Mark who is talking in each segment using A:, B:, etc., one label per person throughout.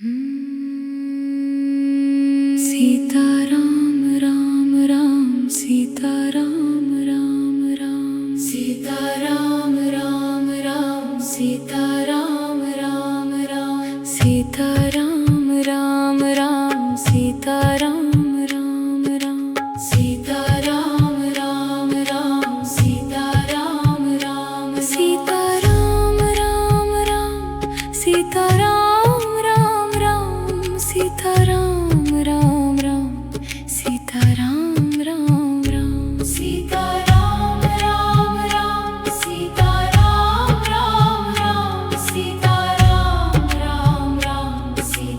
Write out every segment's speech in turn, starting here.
A: Sita Ram Ram Ram Sita Ram Ram Ram Sita Ram Ram Ram Sita Ram Ram Ram Sita Ram Ram Ram Sita Ram Ram Ram Sita Ram Ram Ram Sita Ram Ram Sita Ram Ram Ram Sita Ram Ram Ram Sita Ram Ram Ram Sita Ram Ram Ram Sita Ram Ram Ram Sita Ram Ram Ram Sita Ram Ram Ram Sita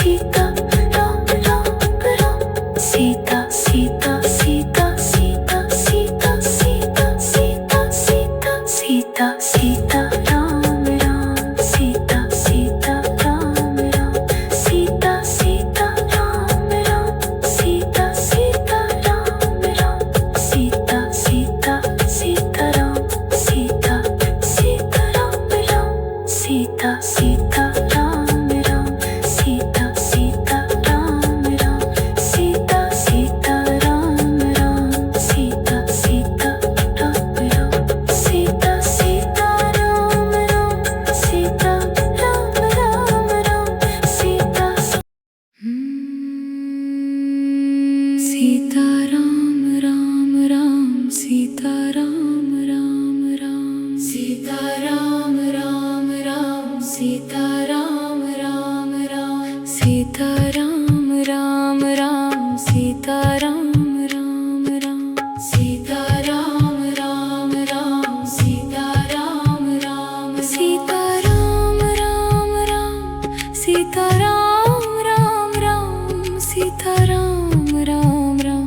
A: Sita Ram Ram Ram Sita Sita Sita Sita Sita Sita Sita Sita Sita Sita Ram Ram Sita Sita Ram Ram Sita Sita Ram Ram Sita Sita Ram Ram Sita Sita Sita Ram Sita Sita Ram Ram Sita Sita Ram Ram Sita Sita Ram Ram Sita Sita Ram Ram Sita Sita Ram Ram Sita Sita Ram Ram Sita Ram Ram Ram Sita Sita Ram Ram Ram Sita Ram Ram Ram Sita Ram Ram Ram Sita Ram Ram Ram Sita Ram Ram Ram Sita Ram Ram Ram Sita Ram Ram Ram Sita Ram Ram Sita Ram Ram Ram Sita Ram Ram Ram Sita Ram Ram Ram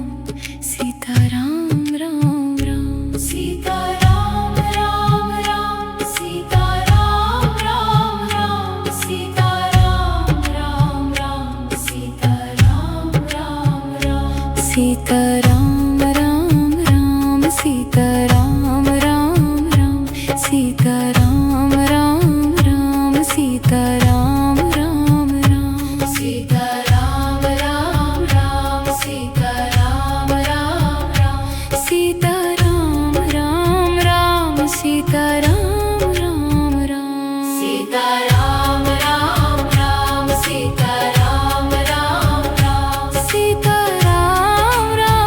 A: Sita Ram Ram Ram Sita Ram Ram Ram Sita Ram Ram Ram Sita Ram Ram Ram Sita Ram Ram Ram Sita Ram Ram Ram Sita Ram Ram Ram Sita Ram Ram Ram Sita Ram Ram Ram Sita Ram Ram Ram Sita Ram Ram Ram Sita Ram Ram Ram Sita Ram Ram Ram Sita Ram Ram Ram Sita Ram Ram Ram Sita Ram Ram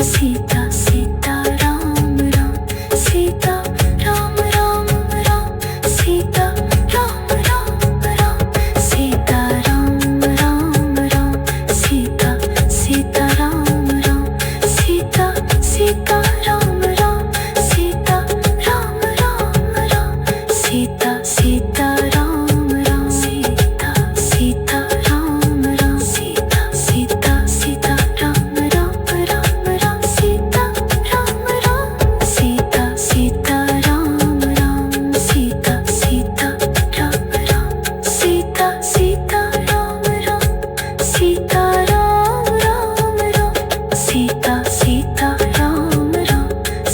A: Sita Sita Ram Ram Sita Ram Ram Ram Sita Ram Ram Ram Sita Ram Ram Ram Sita Sita Ram Ram Sita Sita Ram Ram Sita Ram Ram Ram Sita Sita Ram Ram Sita Sita Ram Ram Sita Sita Sita Ram Ram Ram Ram Sita Ram Ram Sita Sita Ram Ram Sita Sita Ram Ram Sita Sita Ram Ram Sita Ram Ram Ram Sita Sita Ram Ram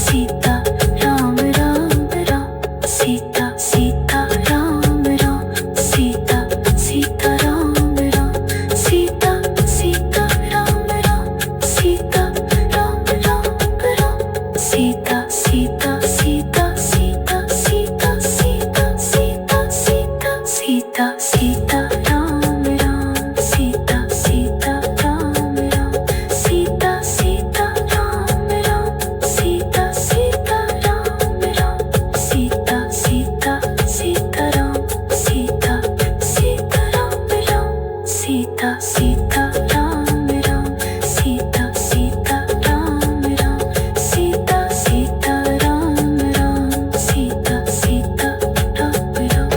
A: Sita Ram Ram Ram Sita Sita Ram Ram Sita Sita Ram Ram Sita Sita Ram Ram Sita Ram Ram Ram Sita Sita Sita Sita Sita Sita Sita Sita Sita Sita Ram Ram Sita Sita Ram Ram Sita Sita Ram Ram Sita Sita Ram Ram Sita Sita Sitaram Sita Sitaram Ram Sita Sitaram Ram Sita Sitaram Ram Sita Sitaram Ram Sita Sitaram Ram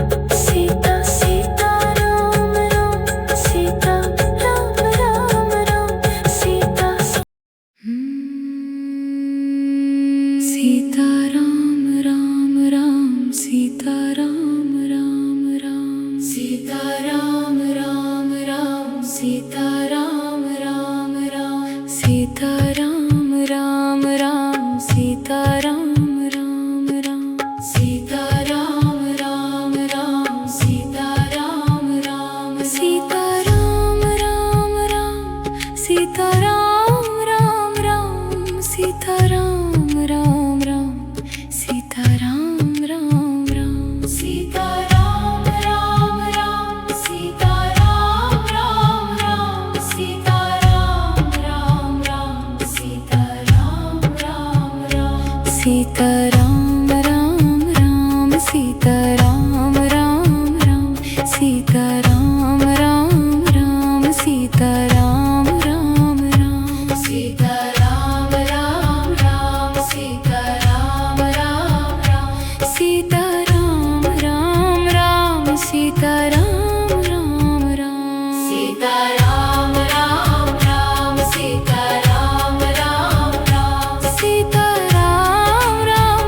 A: Sita Sitaram Ram Sita Ram Ram Ram Sita Sita Ram Ram Ram Sita Ram Ram Ram Sita Ram Ram Ram Sita Ram Ram Ram Sita Ram Ram Ram Sita Ram Ram Ram Sita Ram Ram Ram Sita Ram Ram Sita Ram Ram Ram Sita Ram Ram Ram Sita Ram Ram Ram Sita Ram Ram Ram Sita Ram Ram Ram Sita Ram Ram Ram Sita Ram Ram Ram Sita Ram Ram Ram Sita Ram Ram Ram Sita Ram Ram Ram Sita Ram Ram Ram Sita Ram Ram Ram Sita Ram Ram Ram Sita Ram Ram Ram Sita Ram Ram Ram Sita Ram Ram Ram Sita Ram Ram Ram Sita Ram Ram Ram Sita Ram Ram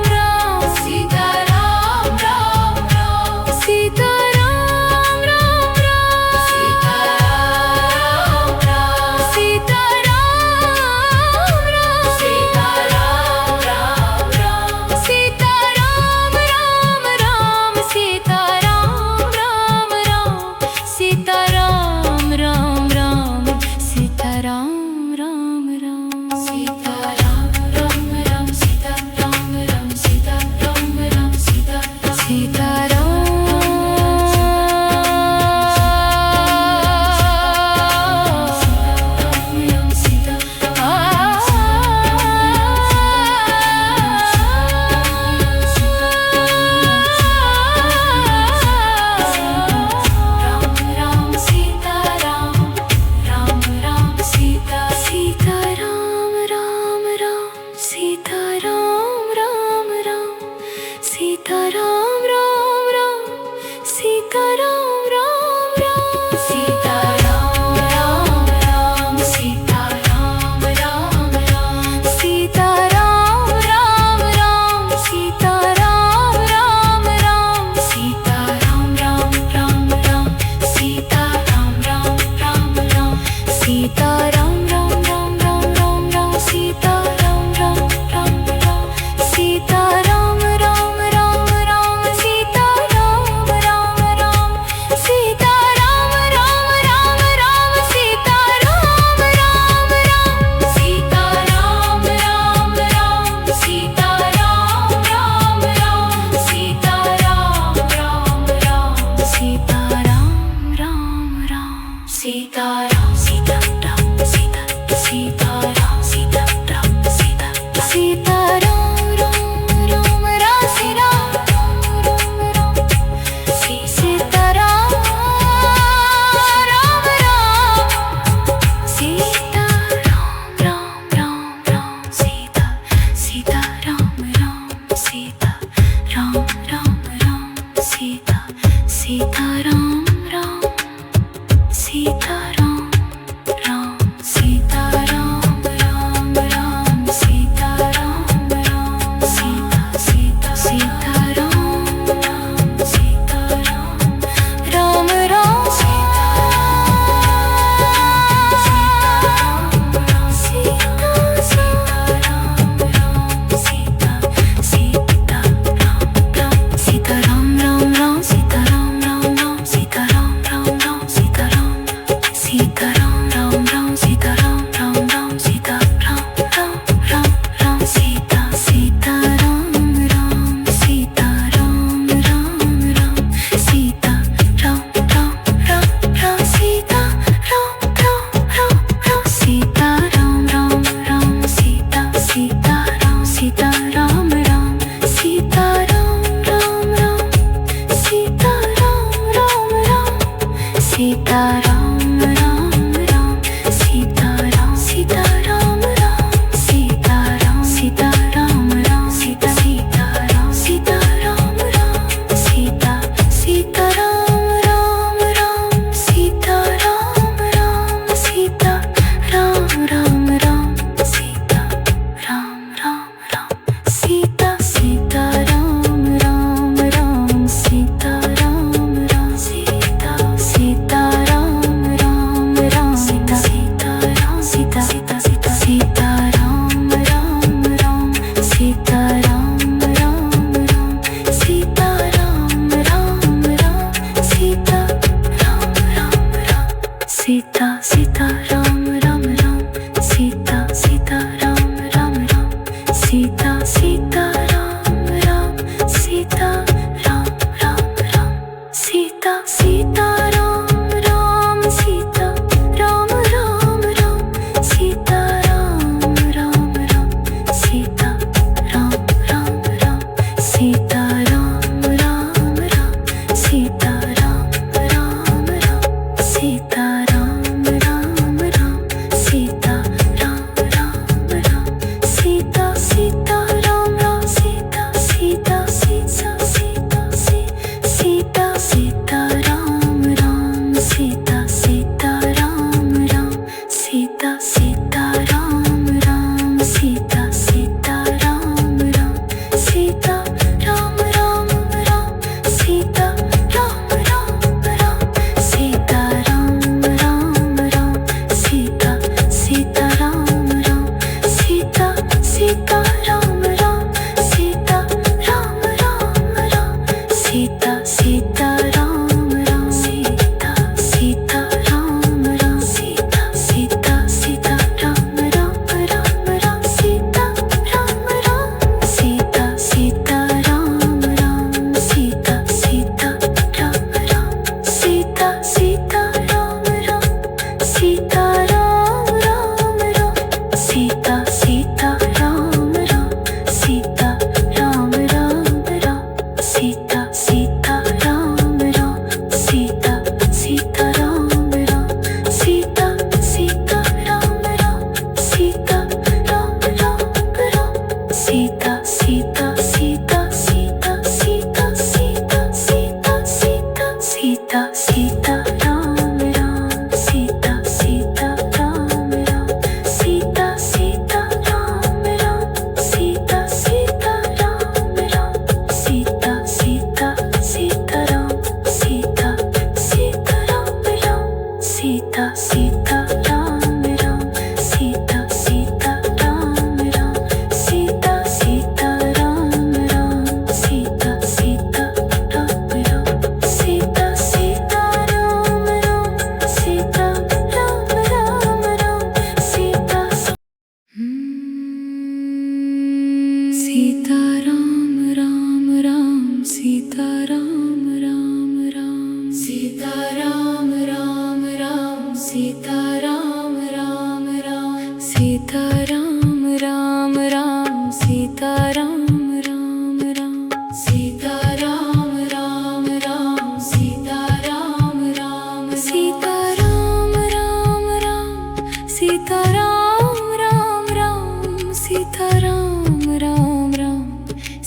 A: Sita Ram Ram Ram Sita Ram Ram Ram Sita Ram Ram Ram Sita Ram Ram Ram Sita Ram Ram Ram Sita Ram Ram Ram Sita Ram Ram Ram Sita Ram Ram Sita Ram Ram Ram Sita Ram Ram Ram Sita Ram Ram Ram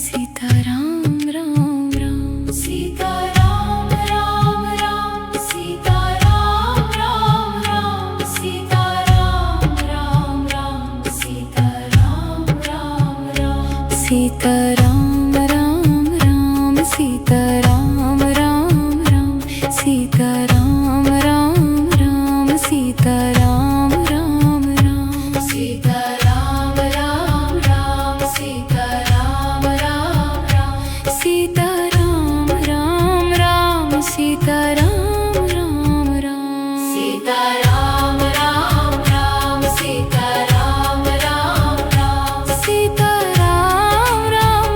A: Sita Ram Ram Ram Sita Ram Ram Ram Sita Ram Ram Ram Sita Ram Ram Ram Sita Ram Ram Ram Sita Ram Ram Ram Sita Ram Ram Ram Sita Ram Ram Ram Sita Ram Ram Ram Sita Ram Ram Ram Sita Ram Ram Ram Sita Ram Ram Ram Sita Ram Ram Ram Sita Ram Ram Ram Sita Ram Ram Ram Sita Ram Ram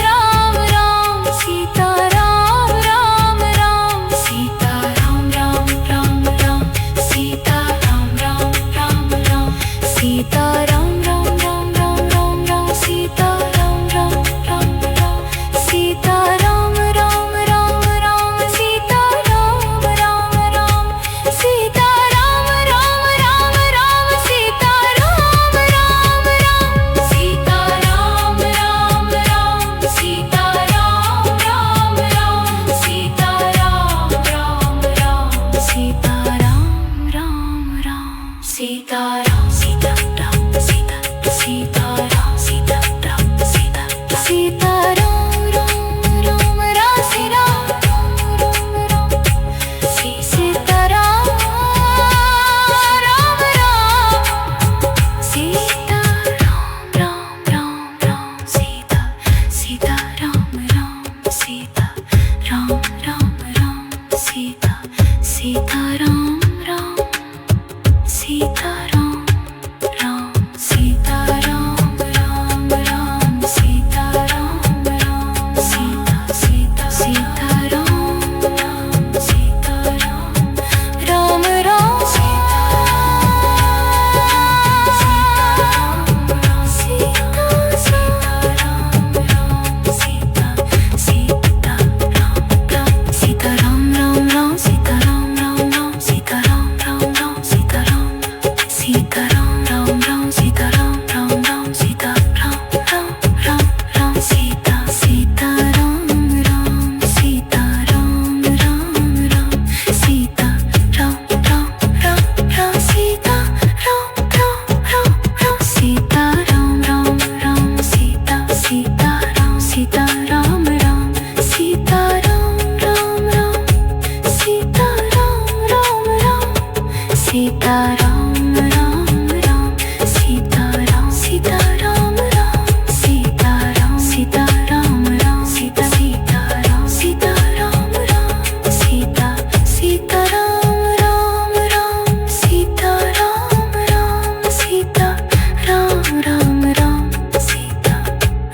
A: Sita Ram Ram Ram Ram Ram Ram Ram Sita Ram Ram Ram Sita Ram Ram Ram Ram Sita Sita Ram Ram Sita Ram Ram Ram Sita Sita Ram Ram Sita Ram Ram Sita Ram Ram Ram Sita Ram Ram Sita Sita Sita Ram Ram Sita Ram Ram Ram Sita Sita Sita Ram Ram Sita Sita Ram Ram Sita Ram Ram Ram Sita Ram Ram Ram Sita Ram Ram Ram Sita Ram Sita Ram Ram Ram Sita Ram Ram Ram Sita Ram Ram Ram Ram Sita Sita Ram Ram Sita Ram Ram Ram Sita Ram Ram Ram Ram Sita Ram Ram Ram Ram Sita Ram Ram Ram Sita Sita Ram Sita Ram Ram Sita Ram Ram Ram Sita Ram Ram Ram Sita Ram Ram Ram Sita Ram Sita Ram Ram Sita Ram Sita Ram Ram Sita Sita Ram Sita Ram Ram Sita Sita Ram Ram Ram Sita Ram Ram Sita Ram Ram Ram Sita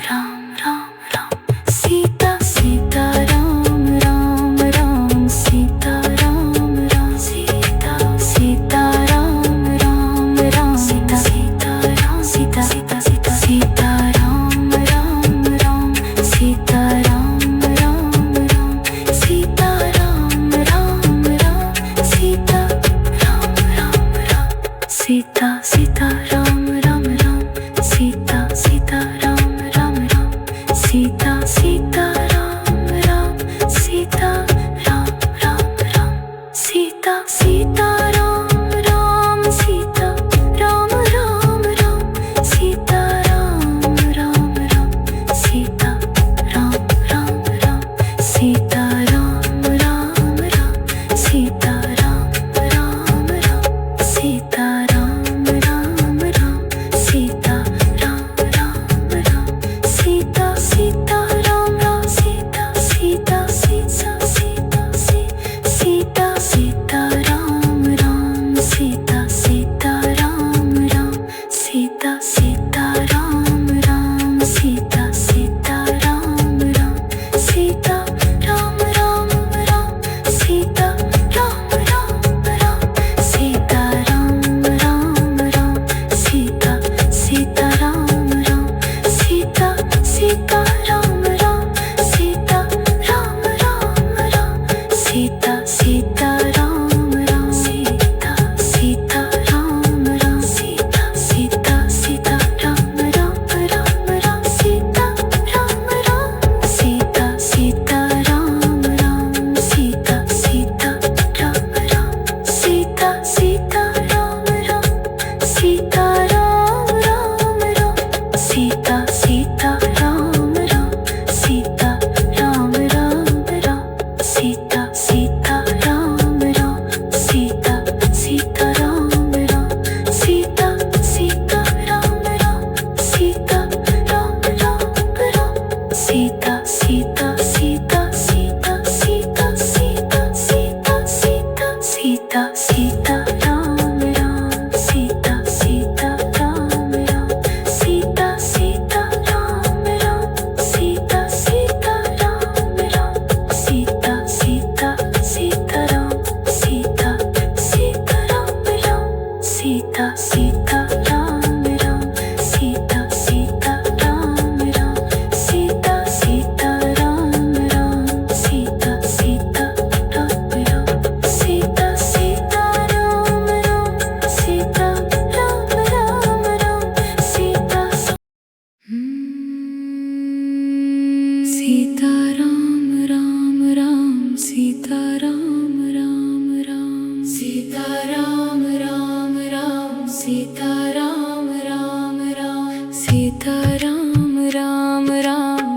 A: Ram Ram Ram Sita Sita Ram Ram Ram Sita Ram Ram Sita Sita Ram Ram Ram Sita Sita Ram Sita Sita Sita Sita Ram Ram Ram Sita Ram Ram Ram Sita Ram Ram Ram Sita Ram Ram Ram Sita Sita Ram Ram Ram Sita Sita Ram Ram Ram Sita Sita Ram Ram Sita Ram Ram Ram Sita Sita Ram Ram Sita Ram Ram Ram Sita Ram Ram Ram Sita Ram Ram Ram Sita Ram Ram Ram Sita Ram Ram Ram Sita Ram Ram Ram Sita Ram Ram Ram Sita Sita Ram Ram Sita Sita Sita Sita Sita Sita Ram Ram Sita Sita Ram Ram Sita Sita Ram Ram Sita Sita Ram Ram Sita Ram Ram Ram Sita Ram Ram Ram Sita Ram Ram Ram Sita Sita Ram Ram Sita Sita Ram Ram Sita Ram Ram Ram Sita Sita Ram Ram Sita Sita Ram Ram Sita Sita Sita Ram Ram Ram Ram Sita Ram Ram Sita Sita Ram Ram Sita Sita Ram Ram Sita Sita Ram Ram Sita Ram Ram Ram Sita Sita Ram Ram Sita Ram Ram Ram Sita Sita Ram Ram Sita Sita Ram Ram Sita Sita Ram Ram Sita Ram Ram Ram Sita Sita Sita Sita Sita Sita Sita Sita Sita Sita Ram Ram Sita Sita Ram Ram Sita Sita Ram Ram Sita Sita Ram Ram Sita Sita Sitaram Sita Sitaram Ram Sita Sitaram Ram Sita Sitaram Ram Sita Sitaram Ram Sita Sitaram Ram Sita Sitaram Ram Sita Ram Ram Ram Sita Sitaram Ram Ram Sitaram Ram Ram Sitaram Ram Ram Sitaram Ram Ram Sitaram Ram Ram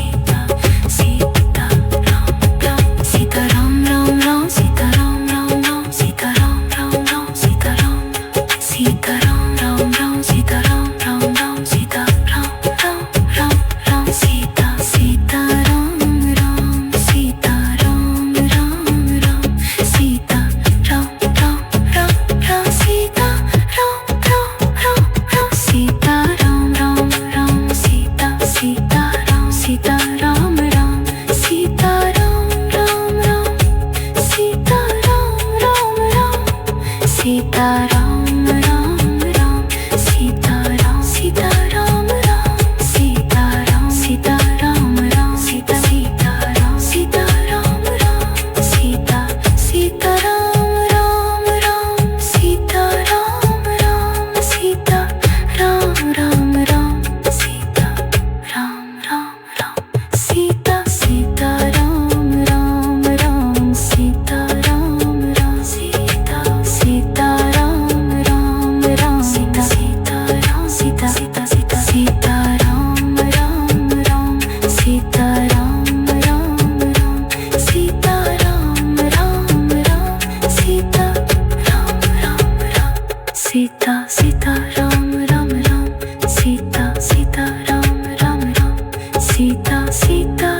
A: Sita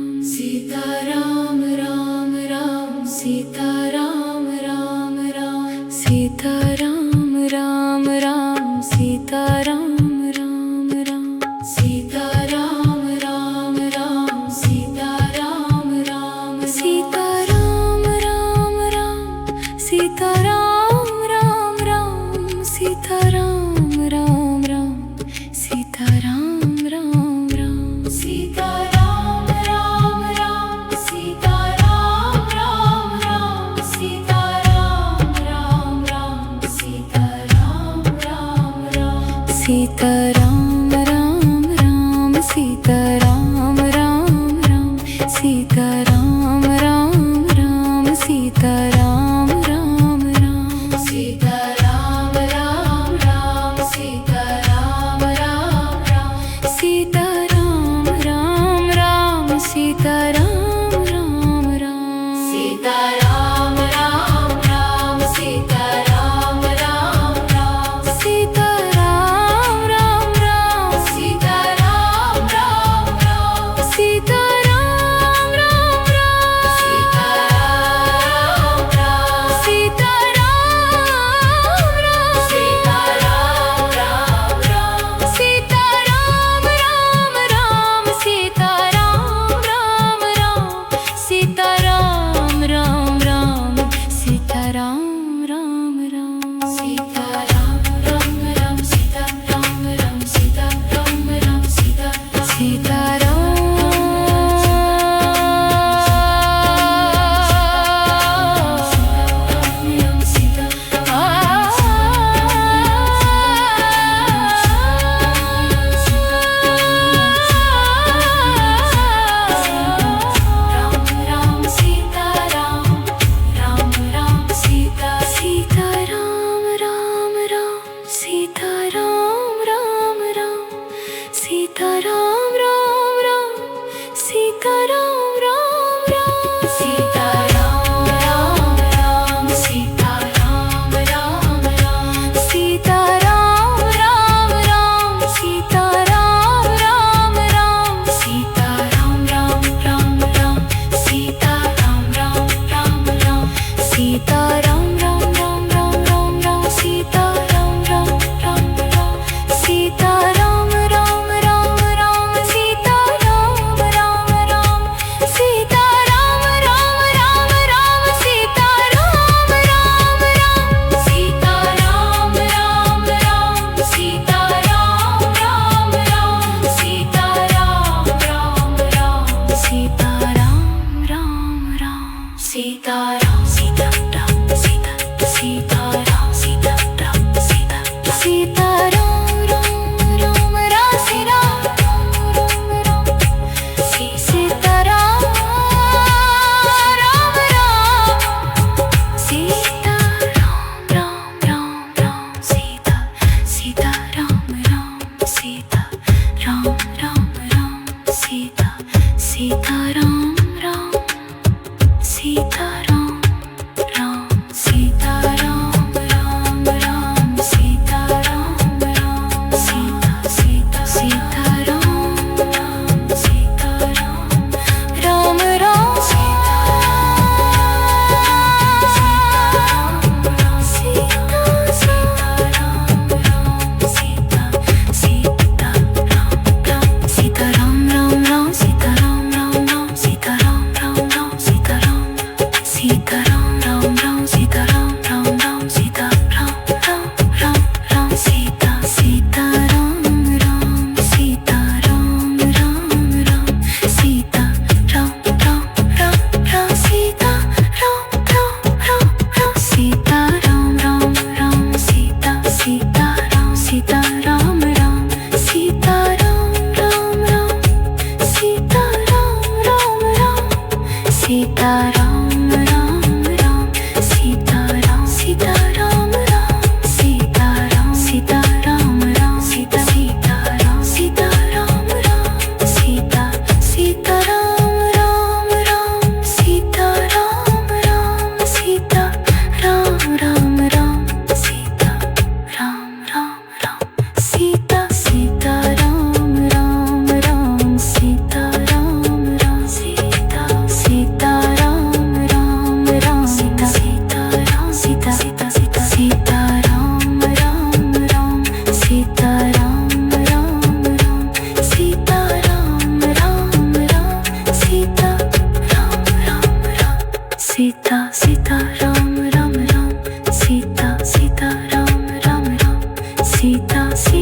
A: Ram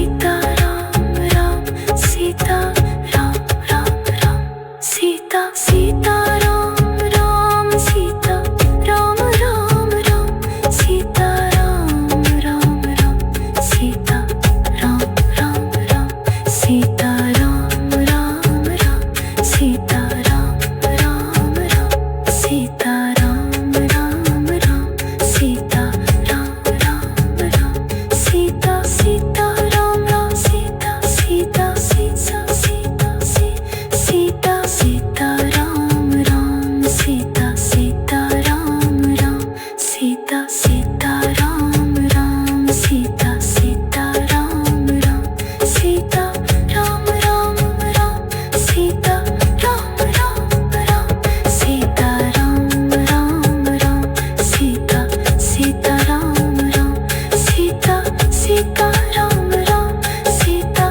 A: Sita Ram Ram Sita Ram Ram Ram Sita Sita Ram Ram Sita Ram Ram Ram Sita Ram Ram Ram Sita Ram Ram Ram Sita Ram Ram Ram Sita Ram Ram Ram Sita Ram Ram Ram Sita Ram Ram Ram Sita Sita Ram Ram Sita Sita Sita Sita Sita Sita Ram Ram Sita Sita Ram Ram Sita Sita Ram Ram Sita Sita Ram Ram Sita Ram Ram Ram Sita Ram Ram Ram Sita Ram Ram Ram Sita Sita Ram Ram Sita Sita Ram Ram Sita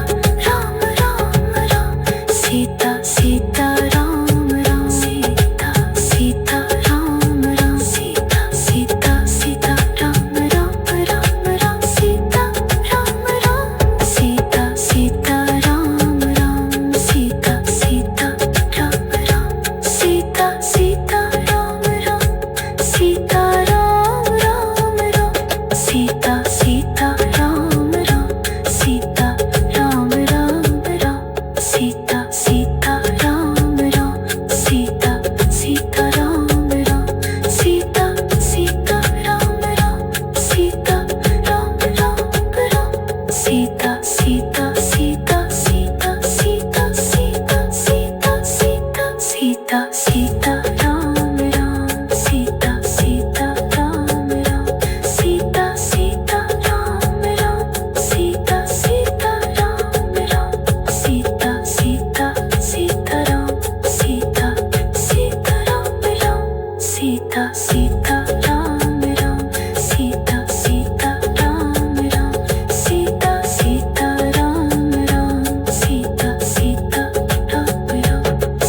A: Ram Ram Ram Sita Sita Ram Ram Sita Sita Ram Ram Sita Sita Sita Ram Ram Ram Ram Sita Ram Ram Sita Sita Ram Ram Sita Sita Ram Ram Sita Sita Ram Ram Sita Ram Ram Ram Sita Sita Ram Ram Sita Ram Ram Ram Sita Sita Ram Ram Sita Sita Ram Ram Sita Sita Ram Ram Sita Ram Ram Ram Sita Sita Sita Sita Sita Sita Sita Sita Sita Sita Ram Ram Sita Sita Ram Ram Sita Sita Ram Ram Sita Sita Ram Ram Sita Sita Sitaram Sita Sitaram Ram Sita Sitaram Ram Sita Sitaram Ram Sita Sitaram Ram Sita Sitaram Ram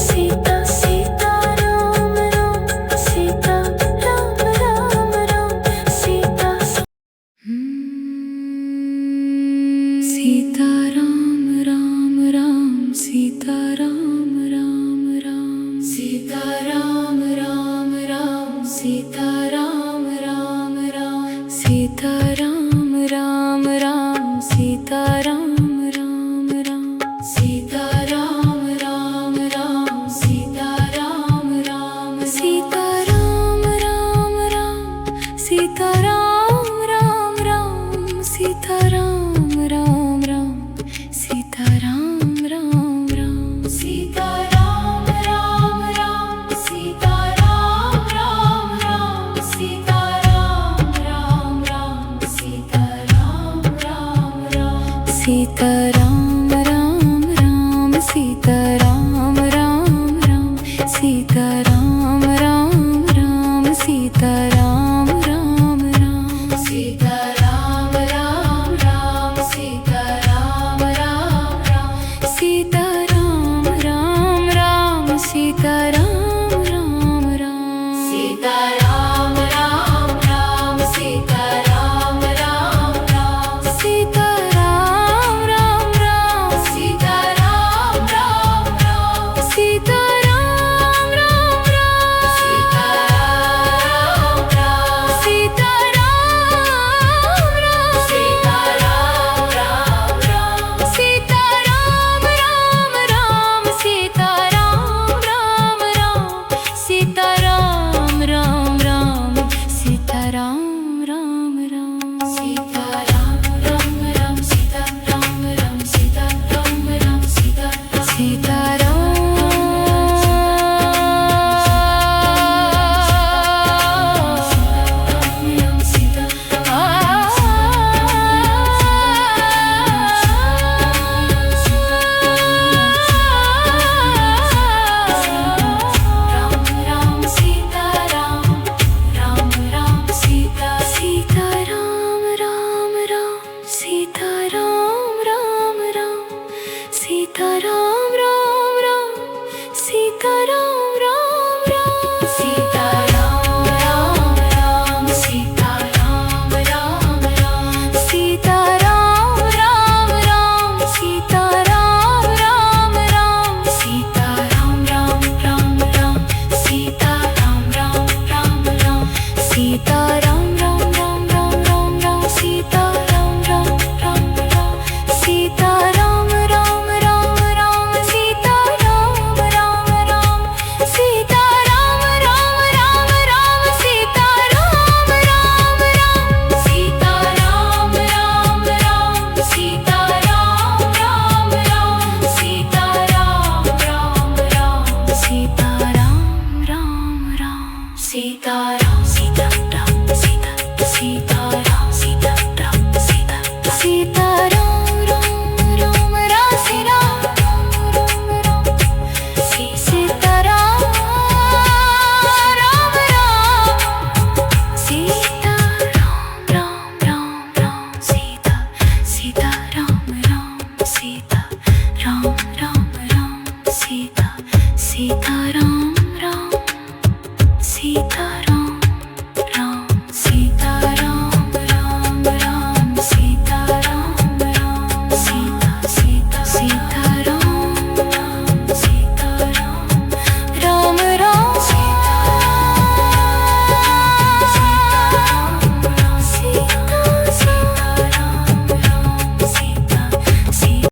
A: Sita Sitaram Ram Sita Ram Ram Ram Sita Sita Ram Ram Ram Sita Ram Ram Ram Sita Ram Ram Ram Sita Ram Ram Ram Sita Ram Ram Ram Sita Ram Ram Ram Sita Ram Ram Ram Sita Ram Ram Sita Ram Ram Ram Sita Ram Ram Ram Sita Ram Ram Ram Sita Ram Ram Ram Sita Ram Ram Ram Sita Ram Ram Ram Sita Ram Ram Ram Sita Ram Ram Ram Sita Ram Ram Ram Sita Ram Ram Ram Sita Ram